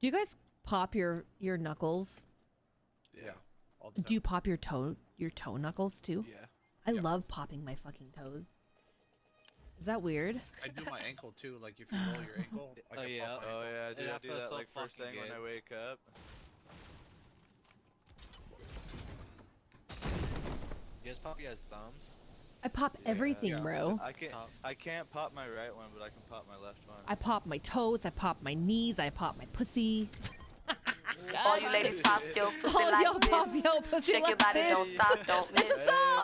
Do you guys pop your knuckles? Yeah. All the Do you pop your toe knuckles too? Yeah. I Yeah. love popping my fucking toes. Is that weird? I do my ankle too. Like if you roll your ankle. Like Oh, I yeah. pop my Oh ankle. yeah, dude, Yeah, I I do feel that so like first fucking thing when good. I wake up. You guys pop your guys' thumbs? I pop Yeah, everything, yeah. bro. I can't pop my right one, but I can pop my left one. I pop my toes, I pop my knees, I pop my pussy. All you ladies pop your pussy Oh, like yo, pop this. yo pussy Shake your like body, this. don't stop, don't miss. It's a song.